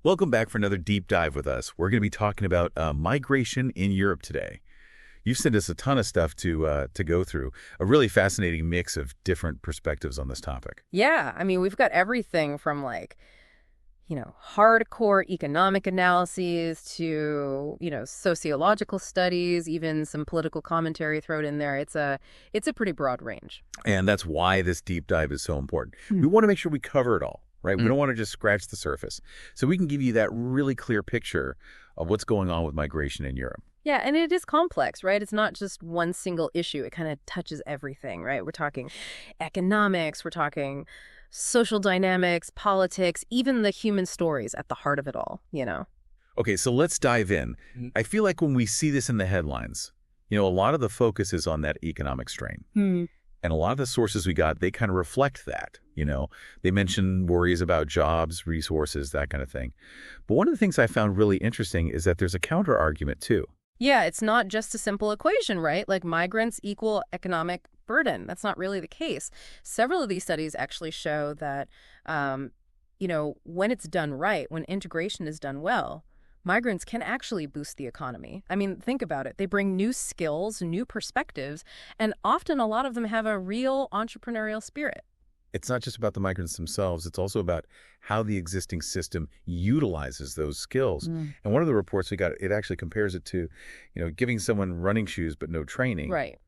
Welcome back for another deep dive with us. We're going to be talking about migration in Europe today. You've sent us a ton of stuff to go through, a really fascinating mix of different perspectives on this topic. Yeah, we've got everything from hardcore economic analyses to, sociological studies, even some political commentary thrown in there. It's a pretty broad range. And that's why this deep dive is so important. We want to make sure we cover it all, right? We don't want to just scratch the surface. So we can give you that really clear picture of what's going on with migration in Europe. Yeah, and it is complex, right? It's not just one single issue. It kind of touches everything, right? We're talking economics, we're talking social dynamics, politics, even the human stories at the heart of it all. Okay, so let's dive in. I feel like when we see this in the headlines, a lot of the focus is on that economic strain. And a lot of the sources we got, they kind of reflect that. They mention worries about jobs, resources, that kind of thing. But one of the things I found really interesting is that there's a counter argument too. Yeah, it's not just a simple equation, right? Like migrants equal economic burden. That's not really the case. Several of these studies actually show that, when it's done right, when integration is done well, migrants can actually boost the economy. Think about it. They bring new skills, new perspectives, and often a lot of them have a real entrepreneurial spirit. It's not just about the migrants themselves. It's also about how the existing system utilizes those skills. And one of the reports we got, it actually compares it to, giving someone running shoes but no training. Right.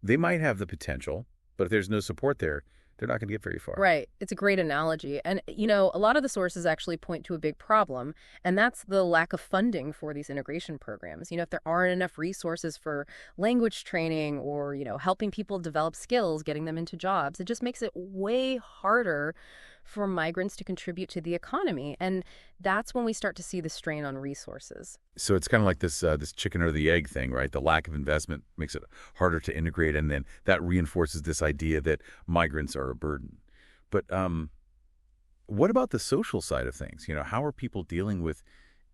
They might have the potential, but if there's no support there, they're not going to get very far. Right. It's a great analogy. And, a lot of the sources actually point to a big problem, and that's the lack of funding for these integration programs. If there aren't enough resources for language training or, helping people develop skills, getting them into jobs, it just makes it way harder for migrants to contribute to the economy. And that's when we start to see the strain on resources. So it's kind of like this chicken or the egg thing, right? The lack of investment makes it harder to integrate, and then that reinforces this idea that migrants are a burden. But what about the social side of things? How are people dealing with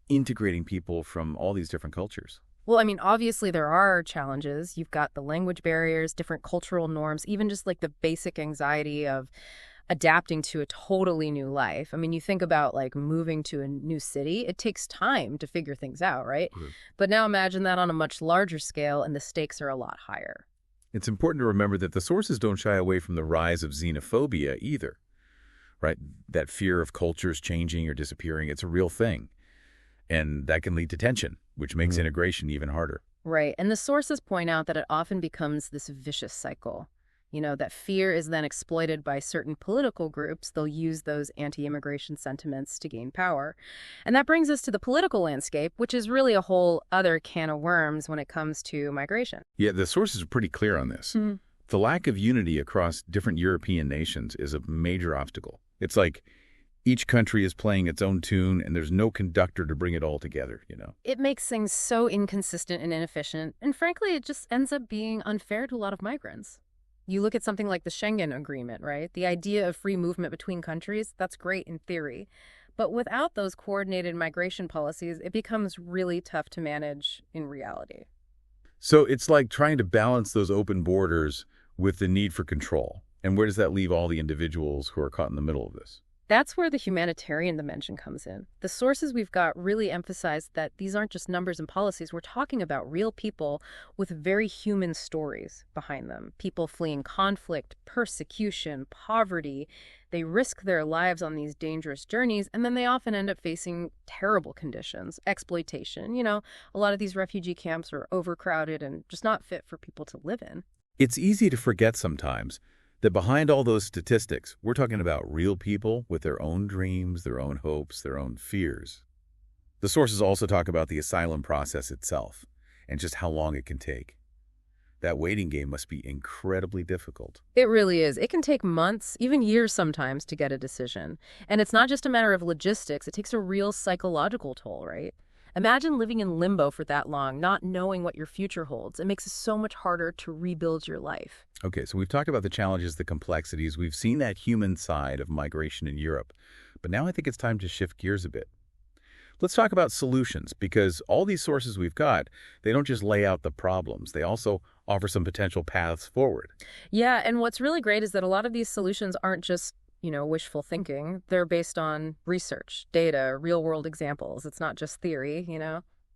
integrating people from all these different cultures? Well, obviously there are challenges. You've got the language barriers, different cultural norms, even just like the basic anxiety of adapting to a totally new life. You think about moving to a new city. It takes time to figure things out, right? But now imagine that on a much larger scale, and the stakes are a lot higher. It's important to remember that the sources don't shy away from the rise of xenophobia either, right? That fear of cultures changing or disappearing, it's a real thing. And that can lead to tension, which makes integration even harder. Right. And the sources point out that it often becomes this vicious cycle. That fear is then exploited by certain political groups. They'll use those anti-immigration sentiments to gain power. And that brings us to the political landscape, which is really a whole other can of worms when it comes to migration. Yeah, the sources are pretty clear on this. The lack of unity across different European nations is a major obstacle. It's like each country is playing its own tune, and there's no conductor to bring it all together, It makes things so inconsistent and inefficient. And frankly, it just ends up being unfair to a lot of migrants. You look at something like the Schengen Agreement, right? The idea of free movement between countries, that's great in theory. But without those coordinated migration policies, it becomes really tough to manage in reality. So it's like trying to balance those open borders with the need for control. And where does that leave all the individuals who are caught in the middle of this? That's where the humanitarian dimension comes in. The sources we've got really emphasize that these aren't just numbers and policies. We're talking about real people with very human stories behind them. People fleeing conflict, persecution, poverty. They risk their lives on these dangerous journeys, and then they often end up facing terrible conditions, exploitation. A lot of these refugee camps are overcrowded and just not fit for people to live in. It's easy to forget sometimes that behind all those statistics, we're talking about real people with their own dreams, their own hopes, their own fears. The sources also talk about the asylum process itself and just how long it can take. That waiting game must be incredibly difficult. It really is. It can take months, even years sometimes, to get a decision. And it's not just a matter of logistics. It takes a real psychological toll, right? Imagine living in limbo for that long, not knowing what your future holds. It makes it so much harder to rebuild your life. Okay, so we've talked about the challenges, the complexities. We've seen that human side of migration in Europe. But now I think it's time to shift gears a bit. Let's talk about solutions, because all these sources we've got, they don't just lay out the problems. They also offer some potential paths forward. Yeah, and what's really great is that a lot of these solutions aren't just wishful thinking. They're based on research, data, real-world examples. It's not just theory.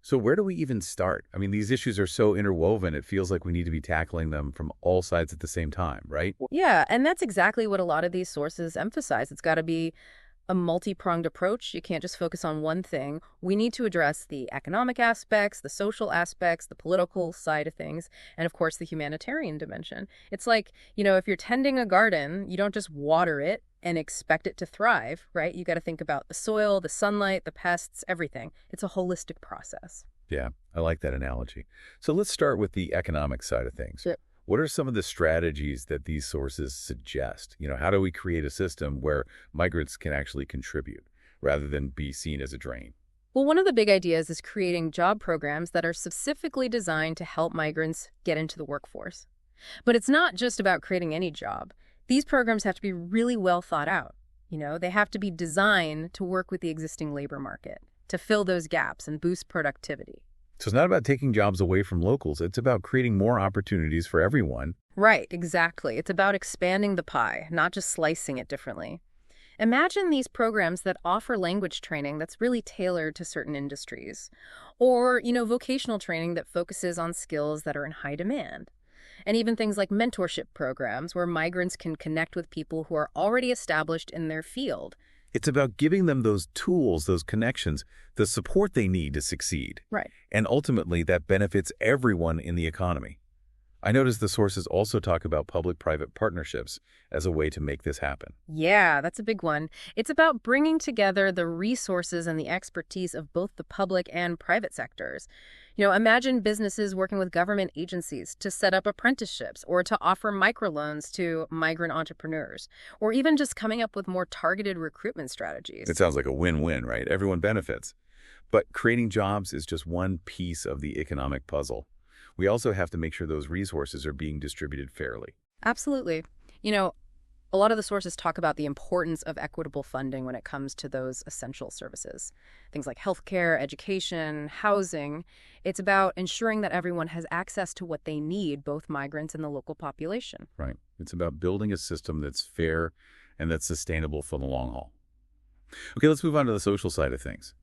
So where do we even start? I mean, these issues are so interwoven, it feels like we need to be tackling them from all sides at the same time, right? Yeah, and that's exactly what a lot of these sources emphasize. It's got to be a multi-pronged approach. You can't just focus on one thing. We need to address the economic aspects, the social aspects, the political side of things, and of course the humanitarian dimension. It's like, if you're tending a garden, you don't just water it and expect it to thrive, right? You got to think about the soil, the sunlight, the pests, everything. It's a holistic process. Yeah, I like that analogy. So let's start with the economic side of things. Sure. What are some of the strategies that these sources suggest? How do we create a system where migrants can actually contribute rather than be seen as a drain? Well, one of the big ideas is creating job programs that are specifically designed to help migrants get into the workforce. But it's not just about creating any job. These programs have to be really well thought out. They have to be designed to work with the existing labor market, to fill those gaps and boost productivity. So it's not about taking jobs away from locals. It's about creating more opportunities for everyone. Right, exactly. It's about expanding the pie, not just slicing it differently. Imagine these programs that offer language training that's really tailored to certain industries, or, vocational training that focuses on skills that are in high demand. And even things like mentorship programs where migrants can connect with people who are already established in their field. It's about giving them those tools, those connections, the support they need to succeed. Right. And ultimately, that benefits everyone in the economy. I noticed the sources also talk about public-private partnerships as a way to make this happen. Yeah, that's a big one. It's about bringing together the resources and the expertise of both the public and private sectors. Imagine businesses working with government agencies to set up apprenticeships or to offer microloans to migrant entrepreneurs, or even just coming up with more targeted recruitment strategies. It sounds like a win-win, right? Everyone benefits. But creating jobs is just one piece of the economic puzzle. We also have to make sure those resources are being distributed fairly. Absolutely. A lot of the sources talk about the importance of equitable funding when it comes to those essential services. Things like healthcare, education, housing. It's about ensuring that everyone has access to what they need, both migrants and the local population. Right. It's about building a system that's fair and that's sustainable for the long haul. Okay, let's move on to the social side of things.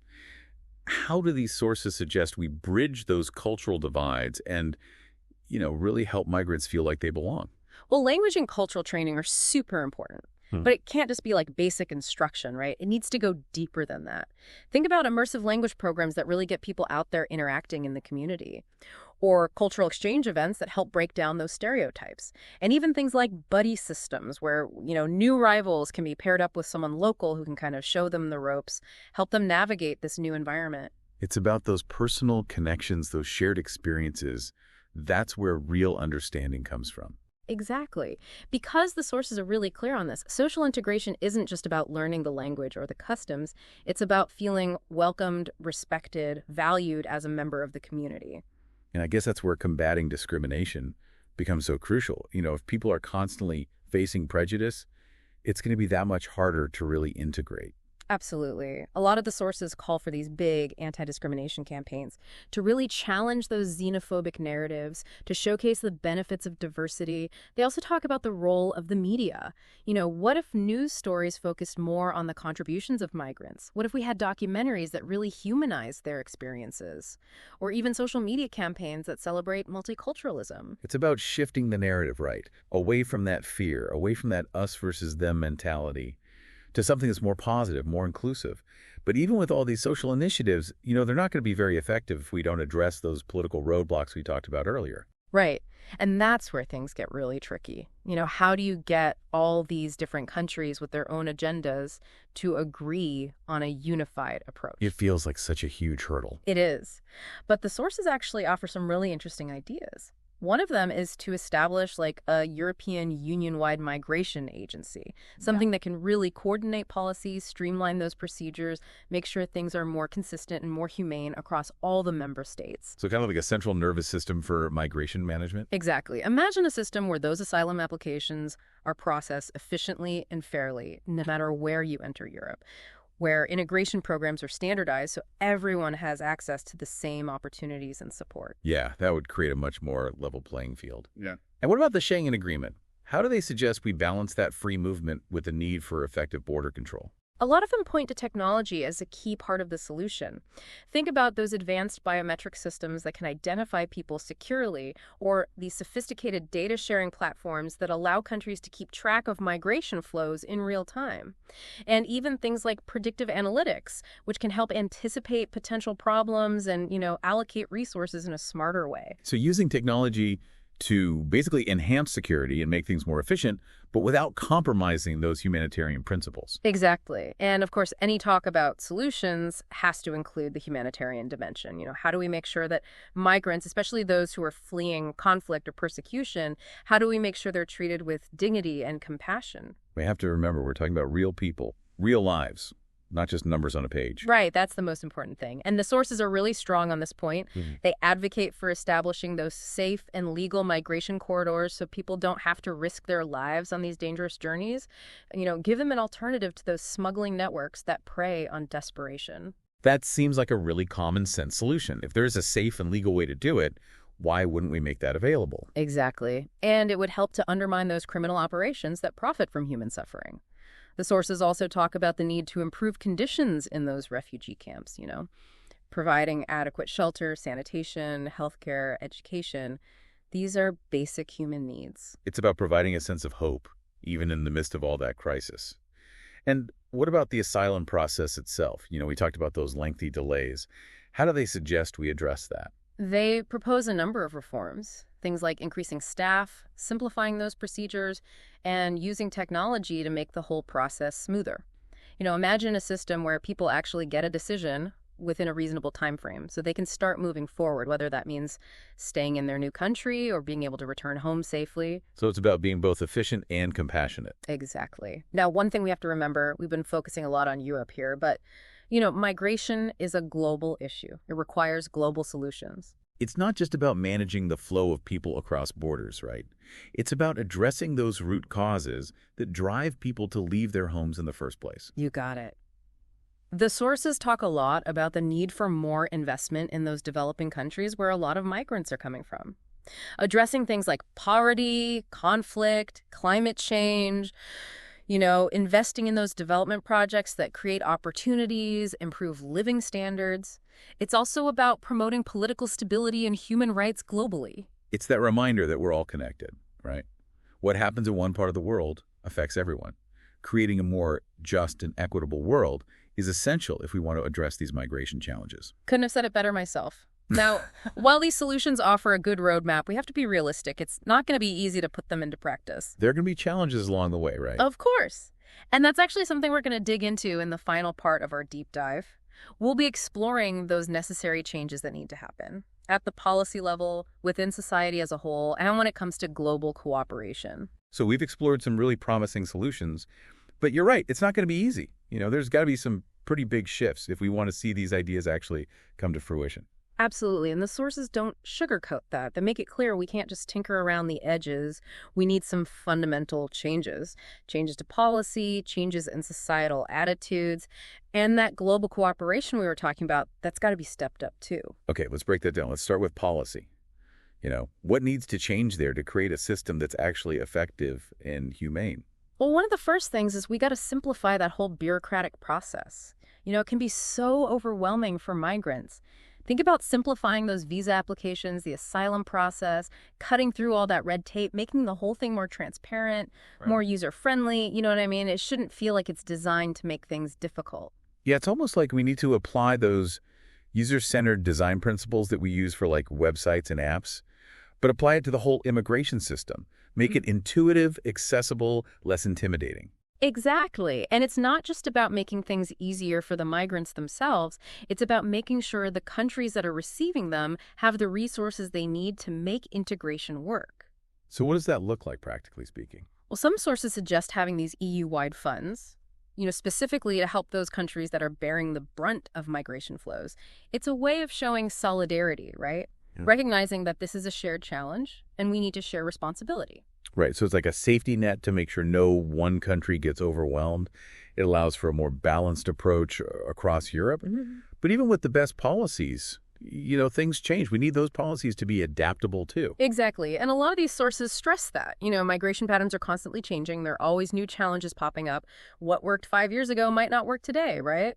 How do these sources suggest we bridge those cultural divides and, really help migrants feel like they belong? Well, language and cultural training are super important, but it can't just be like basic instruction, right? It needs to go deeper than that. Think about immersive language programs that really get people out there interacting in the community, or cultural exchange events that help break down those stereotypes. And even things like buddy systems where, new arrivals can be paired up with someone local who can kind of show them the ropes, help them navigate this new environment. It's about those personal connections, those shared experiences. That's where real understanding comes from. Exactly. Because the sources are really clear on this, social integration isn't just about learning the language or the customs. It's about feeling welcomed, respected, valued as a member of the community. And I guess that's where combating discrimination becomes so crucial. If people are constantly facing prejudice, it's going to be that much harder to really integrate. Absolutely. A lot of the sources call for these big anti-discrimination campaigns to really challenge those xenophobic narratives, to showcase the benefits of diversity. They also talk about the role of the media. What if news stories focused more on the contributions of migrants? What if we had documentaries that really humanize their experiences? Or even social media campaigns that celebrate multiculturalism? It's about shifting the narrative, right? Away from that fear, away from that us versus them mentality, to something that's more positive, more inclusive. But even with all these social initiatives, they're not going to be very effective if we don't address those political roadblocks we talked about earlier. Right. And that's where things get really tricky. How do you get all these different countries with their own agendas to agree on a unified approach? It feels like such a huge hurdle. It is. But the sources actually offer some really interesting ideas. One of them is to establish like a European Union-wide migration agency, something that can really coordinate policies, streamline those procedures, make sure things are more consistent and more humane across all the member states. So kind of like a central nervous system for migration management? Exactly. Imagine a system where those asylum applications are processed efficiently and fairly, no matter where you enter Europe, where integration programs are standardized so everyone has access to the same opportunities and support. Yeah, that would create a much more level playing field. Yeah. And what about the Schengen Agreement? How do they suggest we balance that free movement with the need for effective border control? A lot of them point to technology as a key part of the solution. Think about those advanced biometric systems that can identify people securely, or these sophisticated data sharing platforms that allow countries to keep track of migration flows in real time. And even things like predictive analytics, which can help anticipate potential problems and, allocate resources in a smarter way. So using technology to basically enhance security and make things more efficient, but without compromising those humanitarian principles. Exactly. And of course, any talk about solutions has to include the humanitarian dimension. How do we make sure that migrants, especially those who are fleeing conflict or persecution, how do we make sure they're treated with dignity and compassion? We have to remember we're talking about real people, real lives, not just numbers on a page. Right, that's the most important thing. And the sources are really strong on this point. They advocate for establishing those safe and legal migration corridors so people don't have to risk their lives on these dangerous journeys. Give them an alternative to those smuggling networks that prey on desperation. That seems like a really common sense solution. If there is a safe and legal way to do it, why wouldn't we make that available? Exactly. And it would help to undermine those criminal operations that profit from human suffering. The sources also talk about the need to improve conditions in those refugee camps, providing adequate shelter, sanitation, healthcare, education. These are basic human needs. It's about providing a sense of hope, even in the midst of all that crisis. And what about the asylum process itself? We talked about those lengthy delays. How do they suggest we address that? They propose a number of reforms, things like increasing staff, simplifying those procedures, and using technology to make the whole process smoother. Imagine a system where people actually get a decision within a reasonable time frame so they can start moving forward, whether that means staying in their new country or being able to return home safely. So it's about being both efficient and compassionate. Exactly. Now, one thing we have to remember, we've been focusing a lot on Europe here, but migration is a global issue. It requires global solutions. It's not just about managing the flow of people across borders, right? It's about addressing those root causes that drive people to leave their homes in the first place. You got it. The sources talk a lot about the need for more investment in those developing countries where a lot of migrants are coming from. Addressing things like poverty, conflict, climate change, investing in those development projects that create opportunities, improve living standards. It's also about promoting political stability and human rights globally. It's that reminder that we're all connected, right? What happens in one part of the world affects everyone. Creating a more just and equitable world is essential if we want to address these migration challenges. Couldn't have said it better myself. Now, while these solutions offer a good roadmap, we have to be realistic. It's not going to be easy to put them into practice. There are going to be challenges along the way, right? Of course. And that's actually something we're going to dig into in the final part of our deep dive. We'll be exploring those necessary changes that need to happen at the policy level, within society as a whole, and when it comes to global cooperation. So we've explored some really promising solutions, but you're right, it's not going to be easy. There's got to be some pretty big shifts if we want to see these ideas actually come to fruition. Absolutely, and the sources don't sugarcoat that. They make it clear we can't just tinker around the edges. We need some fundamental changes. Changes to policy, changes in societal attitudes, and that global cooperation we were talking about, that's got to be stepped up too. Okay, let's break that down. Let's start with policy. What needs to change there to create a system that's actually effective and humane? Well, one of the first things is we got to simplify that whole bureaucratic process. It can be so overwhelming for migrants. Think about simplifying those visa applications, the asylum process, cutting through all that red tape, making the whole thing more transparent, more user-friendly. You know what I mean? It shouldn't feel like it's designed to make things difficult. Yeah, it's almost like we need to apply those user-centered design principles that we use for like websites and apps, but apply it to the whole immigration system. Make it intuitive, accessible, less intimidating. Exactly. And it's not just about making things easier for the migrants themselves. It's about making sure the countries that are receiving them have the resources they need to make integration work. So what does that look like, practically speaking? Well, some sources suggest having these EU-wide funds, specifically to help those countries that are bearing the brunt of migration flows. It's a way of showing solidarity, right? Yeah. Recognizing that this is a shared challenge and we need to share responsibility. Right. So it's like a safety net to make sure no one country gets overwhelmed. It allows for a more balanced approach across Europe. But even with the best policies, things change. We need those policies to be adaptable too. Exactly. And a lot of these sources stress that. Migration patterns are constantly changing. There are always new challenges popping up. What worked 5 years ago might not work today, right?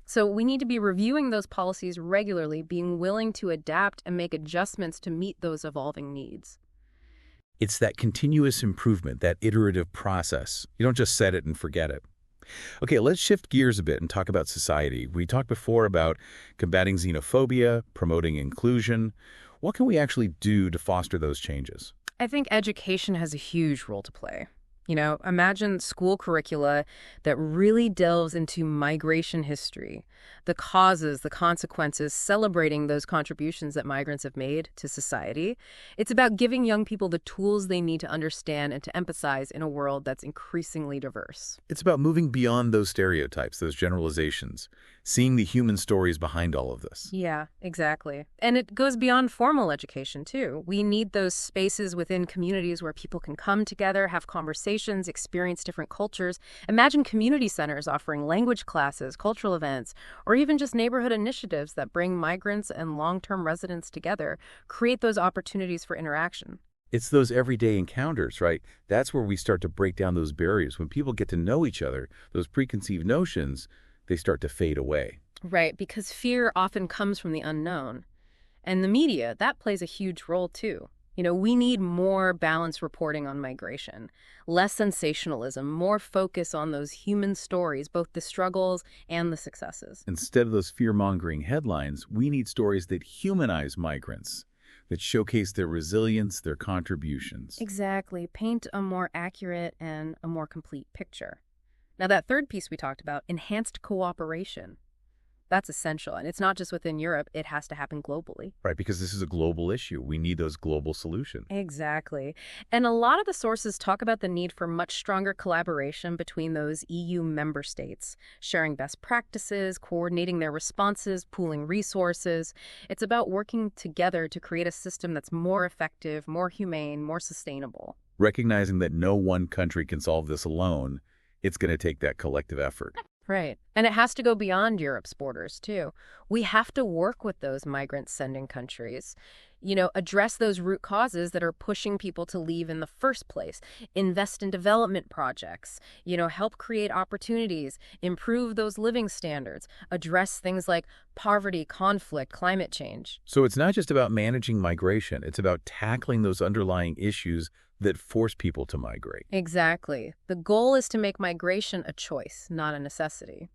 So we need to be reviewing those policies regularly, being willing to adapt and make adjustments to meet those evolving needs. It's that continuous improvement, that iterative process. You don't just set it and forget it. Okay, let's shift gears a bit and talk about society. We talked before about combating xenophobia, promoting inclusion. What can we actually do to foster those changes? I think education has a huge role to play. Imagine school curricula that really delves into migration history, the causes, the consequences, celebrating those contributions that migrants have made to society. It's about giving young people the tools they need to understand and to empathize in a world that's increasingly diverse. It's about moving beyond those stereotypes, those generalizations, seeing the human stories behind all of this. Yeah, exactly. And it goes beyond formal education, too. We need those spaces within communities where people can come together, have conversations, experience different cultures. Imagine community centers offering language classes, cultural events, or even just neighborhood initiatives that bring migrants and long-term residents together, create those opportunities for interaction. It's those everyday encounters, right? That's where we start to break down those barriers. When people get to know each other, those preconceived notions, they start to fade away. Right, because fear often comes from the unknown. And the media, that plays a huge role too. We need more balanced reporting on migration, less sensationalism, more focus on those human stories, both the struggles and the successes. Instead of those fear-mongering headlines, we need stories that humanize migrants, that showcase their resilience, their contributions. Exactly. Paint a more accurate and a more complete picture. Now, that third piece we talked about, enhanced cooperation. That's essential. And it's not just within Europe. It has to happen globally. Right, because this is a global issue. We need those global solutions. Exactly. And a lot of the sources talk about the need for much stronger collaboration between those EU member states, sharing best practices, coordinating their responses, pooling resources. It's about working together to create a system that's more effective, more humane, more sustainable. Recognizing that no one country can solve this alone, it's going to take that collective effort. Right. And it has to go beyond Europe's borders, too. We have to work with those migrant-sending countries, address those root causes that are pushing people to leave in the first place, invest in development projects, help create opportunities, improve those living standards, address things like poverty, conflict, climate change. So it's not just about managing migration. It's about tackling those underlying issues that force people to migrate. Exactly. The goal is to make migration a choice, not a necessity.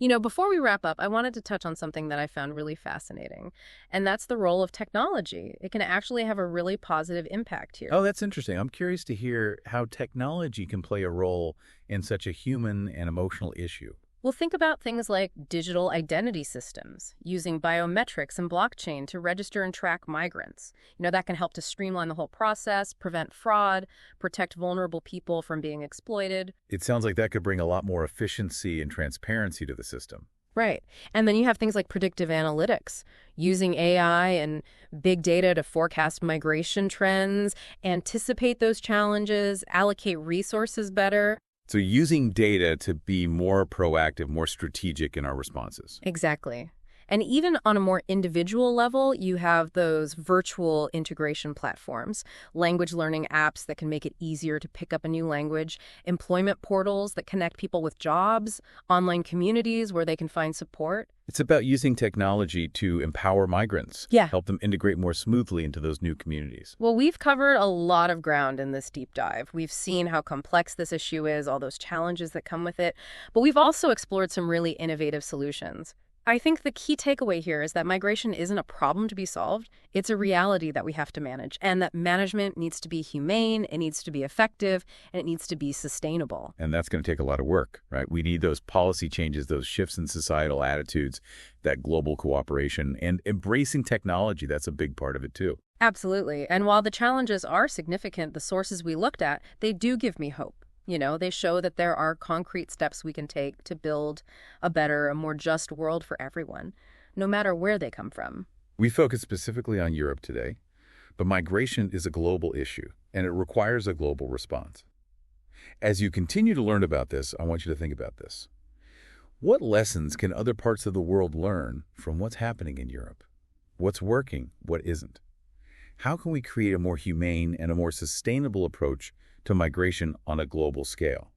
Before we wrap up, I wanted to touch on something that I found really fascinating, and that's the role of technology. It can actually have a really positive impact here. Oh, that's interesting. I'm curious to hear how technology can play a role in such a human and emotional issue. Well, think about things like digital identity systems, using biometrics and blockchain to register and track migrants. That can help to streamline the whole process, prevent fraud, protect vulnerable people from being exploited. It sounds like that could bring a lot more efficiency and transparency to the system. Right. And then you have things like predictive analytics, using AI and big data to forecast migration trends, anticipate those challenges, allocate resources better. So using data to be more proactive, more strategic in our responses. Exactly. And even on a more individual level, you have those virtual integration platforms, language learning apps that can make it easier to pick up a new language, employment portals that connect people with jobs, online communities where they can find support. It's about using technology to empower migrants, help them integrate more smoothly into those new communities. Well, we've covered a lot of ground in this deep dive. We've seen how complex this issue is, all those challenges that come with it, but we've also explored some really innovative solutions. I think the key takeaway here is that migration isn't a problem to be solved. It's a reality that we have to manage, and that management needs to be humane, it needs to be effective, and it needs to be sustainable. And that's going to take a lot of work, right? We need those policy changes, those shifts in societal attitudes, that global cooperation, and embracing technology. That's a big part of it, too. Absolutely. And while the challenges are significant, the sources we looked at, they do give me hope. They show that there are concrete steps we can take to build a better, a more just world for everyone, no matter where they come from. We focus specifically on Europe today, but migration is a global issue, and it requires a global response. As you continue to learn about this, I want you to think about this. What lessons can other parts of the world learn from what's happening in Europe? What's working? What isn't? How can we create a more humane and a more sustainable approach to migration on a global scale?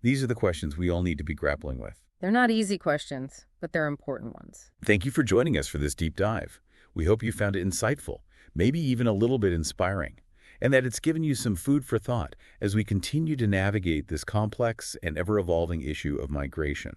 These are the questions we all need to be grappling with. They're not easy questions, but they're important ones. Thank you for joining us for this deep dive. We hope you found it insightful, maybe even a little bit inspiring, and that it's given you some food for thought as we continue to navigate this complex and ever-evolving issue of migration.